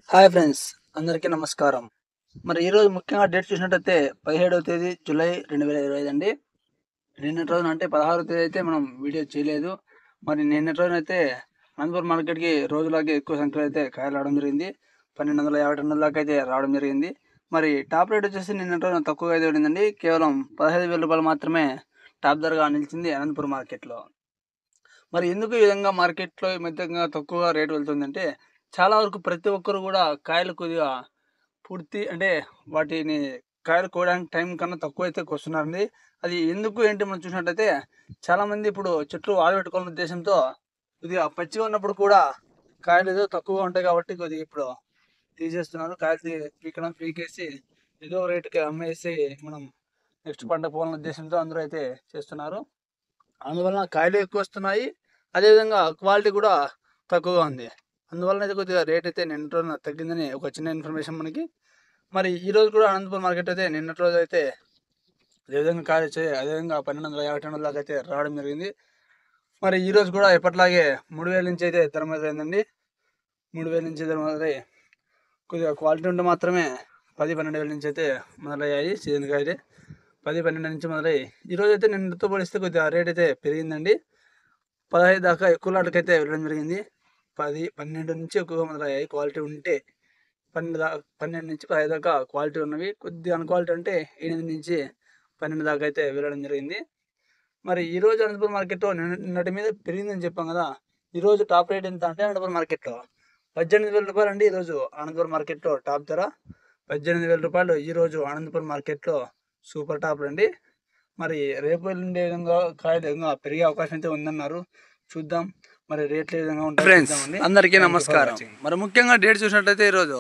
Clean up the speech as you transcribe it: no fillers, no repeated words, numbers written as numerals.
Hi friends, అందరికీ నమస్కారం. మరి ఈరోజు ముఖ్యంగా డేట్ చూసినట్టయితే 17వ తేదీ జూలై 2025 అండి. నిన్నటి రోజున అంటే 16వ తేదీ అయితే మనం వీడియో చేయలేదు. మరి నిన్నటి రోజున అయితే అనంతపురం మార్కెట్కి రోజులాగే ఎక్కువ సంఖ్యలో అయితే కాయలు రావడం జరిగింది. 1250 టన్నుల దాకా అయితే రావడం జరిగింది. మరి టాప్ రేట్ వచ్చేసి నిన్నటి రోజున తక్కువగా అయితే పడిందండి. కేవలం 15,000 రూపాయలు మాత్రమే టాప్ ధరగా నిలిచింది అనంతపురం మార్కెట్లో. మరి ఎందుకు ఈ విధంగా మార్కెట్లో ఈ మధ్యంగా తక్కువగా రేటు వెళ్తుందంటే, చాలా వరకు ప్రతి ఒక్కరు కూడా కాయలు కొద్దిగా పూర్తి అంటే వాటిని కాయలు కోయడానికి టైం కన్నా తక్కువ అయితే కోస్తున్నారండి. అది ఎందుకు ఏంటి మనం చూసినట్టయితే, చాలామంది ఇప్పుడు చెట్లు ఆరబెట్టుకోవాలనే ఉద్దేశంతో కొద్దిగా పచ్చిగా ఉన్నప్పుడు కూడా కాయలు ఏదో తక్కువగా ఉంటాయి కాబట్టి కొద్దిగా ఇప్పుడు తీసేస్తున్నారు. కాయలు పీకేసి ఏదో రేటుకి అమ్మేసి మనం నెక్స్ట్ పంట పోవాలనే ఉద్దేశంతో అందరూ అయితే చేస్తున్నారు. అందువలన కాయలు ఎక్కువ వస్తున్నాయి. అదేవిధంగా క్వాలిటీ కూడా తక్కువగా ఉంది. అందువలన అయితే కొద్దిగా రేట్ అయితే నిన్నటి రోజున తగ్గిందని ఒక చిన్న ఇన్ఫర్మేషన్ మనకి. మరి ఈరోజు కూడా అనంతపురం మార్కెట్ అయితే నిన్నటి రోజు అయితే అదేవిధంగా కాయలు వచ్చాయి. అదేవిధంగా 1250 టన్నుల దాకా అయితే రావడం జరిగింది. మరి ఈరోజు కూడా ఎప్పటిలాగే 3000 నుంచి అయితే ధర మొదలైందండి. 3000 నుంచి ధర మొదలై కొద్దిగా క్వాలిటీ ఉంటే మాత్రమే 10-12 నుంచి అయితే మొదలయ్యాయి సీజన్ కాయలు. 10-12 నుంచి మొదలై ఈరోజు అయితే నిన్నతో పోలిస్తే కొద్దిగా రేట్ అయితే పెరిగిందండి. 15 దాకా ఎక్కువ లాట్లకి అయితే వెళ్ళడం జరిగింది. 10-12 నుంచి ఎక్కువగా మొదలయ్యాయి. క్వాలిటీ ఉంటే 12 నుంచి 15 దాకా క్వాలిటీ ఉన్నవి. కొద్దిగా అన్‌క్వాలిటీ అంటే 8 నుంచి 12 దాకా అయితే వెళ్ళడం జరిగింది. మరి ఈరోజు అనంతపురం మార్కెట్‌లో నిన్నటి మీద పెరిగిందని చెప్పాం కదా! ఈరోజు టాప్ రేట్ ఎంత అంటే అనంతపురం మార్కెట్‌లో రూ. 18,000 అండి. ఈరోజు అనంతపురం మార్కెట్‌లో టాప్ ధర రూ. 18,000 ఈరోజు అనంతపురం మార్కెట్‌లో సూపర్ టాప్ అండి. మరి రేపు ఎల్లుండి ఏ విధంగా కాయలు ఇంకా పెరిగే అవకాశం అయితే ఉందన్నారు. చూద్దాం మరి రేట్లు ఏ విధంగా ఉంటాయో చూద్దామండి. అందరికీ నమస్కారం. మరి ముఖ్యంగా డేట్ చూసినట్లయితే ఈరోజు